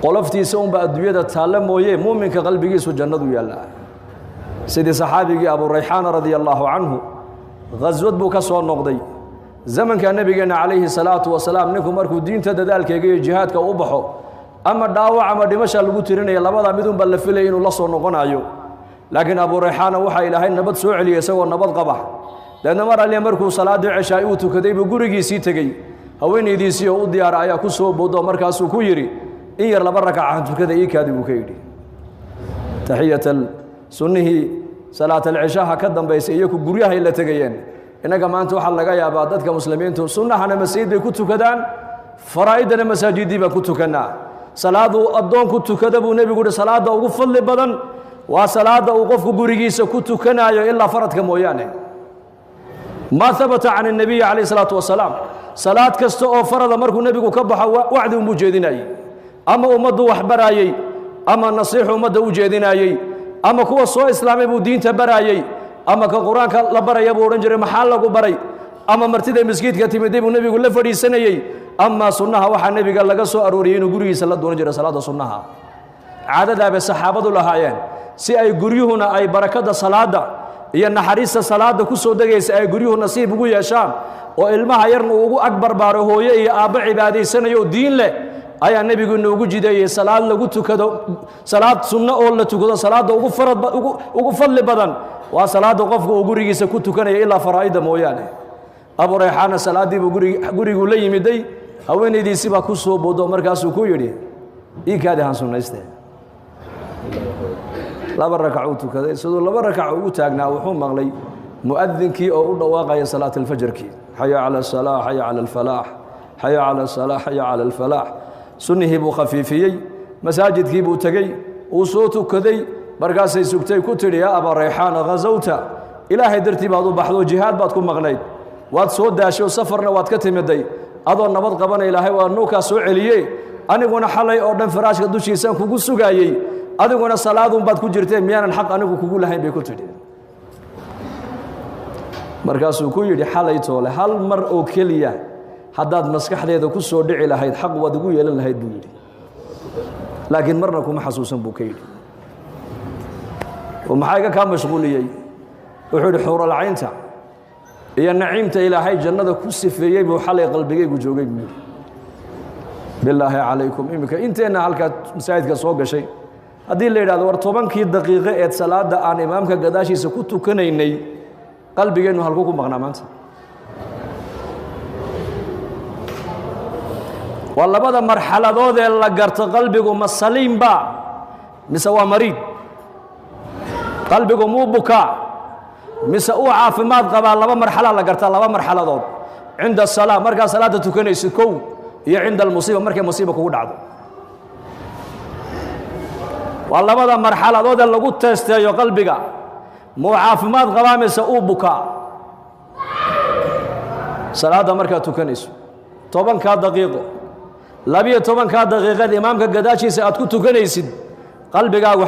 qoloftiisa unba adduunyada taalla mooyee muuminka qalbigiisu jannadu yaallaa sidii saxaabigii abu rayxaana radiyallaahu canhu ghaswad buu ka soo noqday zamanka nabigeenna calayhi salaatu wasalaam ninku markuu diinta dadaalkeega iyo jihaadka u baxo ama dhaawac ama dhimasha lagu tirinaya labada midunba la filay inuu la soo noqonayo laakiin abu rayxaana waxaa ilaahay nabad soo celiyay isagoo nabad qaba leanna mar alle markuu salaadii cishaay uu tukaday buu gurigiisii tegey haweenaydiisii oo u diyaara ayaa ku soo boodo markaasuu ku yidhi in yar laba rakaca tukada ii kaadi buu ka yidhi taxiyatal sunnihii salaatalcishaha ka dambaysay iyaku guryahay la tegayeen innaga maanta waxaa laga yaabaa dadka muslimiintu sunnahana masjid bay ku tukadaan faraa'idana masaajidii baan ku tukannaa salaaduu addoonku tukada buu nebigu yihi salaadda ugu fadli badan waa salaadda uu qofku gurigiisa ku tukanayo ilaa faradka mooyaane maa habata can الnabiyi calayh الsalaatu wasalaam salaad kasta oo farada markuu nebigu ka baxo wacdi unbuu jeedinayey ama ummaddu wax baraayey ama nasiixu ummadda u jeedinayey ama kuwa soo islaamay buu diinta baraayey ama ka qur-aanka la baraya buu odhan jiray maxaa lagu baray ama martida masjidka timiday buu nebigu la fadhiisanayey ama sunnaha waxaa nebiga laga soo arooriyey inuu gurigiisa la doonan jiray salaada sunnaha caadadaa bay saxaabadu lahaayeen si ay guryuhuna ay barakada salaada iyo naxariista salaada ku soo degaysa ay guryuhu nasiib ugu yeeshaan oo ilmaha yarna uu ugu agbarbaaro hooye iyo aabbo cibaadaysanayo diin leh ayaa nebigu inoogu jideeyey salaad lagu tukado salaad sunno oo la tukado salaada ugu fadli badan waa salaada qofku uu gurigiisa ku tukanaya ilaa faraa'ida mooyaane abu rayxaana salaadii buu gurigu la yimiday haweenaydiisii baa ku soo boodo markaasuu ku yidhi ii kaadi han sunnayste laba rakac uu tukaday siduu laba rakac ugu taagnaa wuxuu maqlay mu'adinkii oo u dhawaaqaya salaat alfajrkii xaya cala asalaax xaya cala alfalaax xaya cala asalaax xaya cala alfalaax sunnihii buu khafiifiyey masaajidkii buu tegey uu soo tukaday markaasay sugtay ku tidhi yaa abaa rayxaana ghasawta ilaahay dartii baad u baxdo jihaad baad ku maqnayd waad soo daashay oo safarna waad ka timiday adoo nabad qabana ilaahay waa nuukaa soo celiye aniguna xalay oo dhan faraashka dushiisaan kugu sugaayey adiguna salaadun baad ku jirtee miyaanan xaq anigu kugu lahayn bay ku tidhi markaasuu ku yidhi xalay toole hal mar oo keliya haddaad maskaxdeeda ku soo dhici lahayd xaq waad igu yeelan lahayd buu yidhi laakiin marna kuma xasuusan buu ka yidhi oo maxaa iga kaa mashquuliyey wuxuu yidhi xuuralcaynta iyo naciimta ilaahay jannada ku sifeeyey buu xalay qalbigaygu joogay buu yidhi bilaahi calaykum iminka inteenna halkaa masaajidka soo gashay haddii la yidhahdo war 10kii daqiiqo eed salaada aan imaamka gadaashiisa ku tukanaynay qalbigeennu halkuu ku maqnaa maanta waa labada marxaladood ee la garto qalbigu ma saliimba mise waa mariid qalbigu muu bukaa mise uu caafimaad qabaa laba marxala la gartaa laba marxaladood cinda asalaa markaa salaada tukanaysid kow iyo cinda almusiiba markay musiiba kugu dhacdo waa labada marxaladood ee lagu teesteeyo qalbiga muu caafimaad qabaa mise uu bukaa salaada markaad tukanayso 10kaa daqiiqo 12kaa daqiiqad imaamka gadaashiisa aad ku tukanaysid qalbigaagu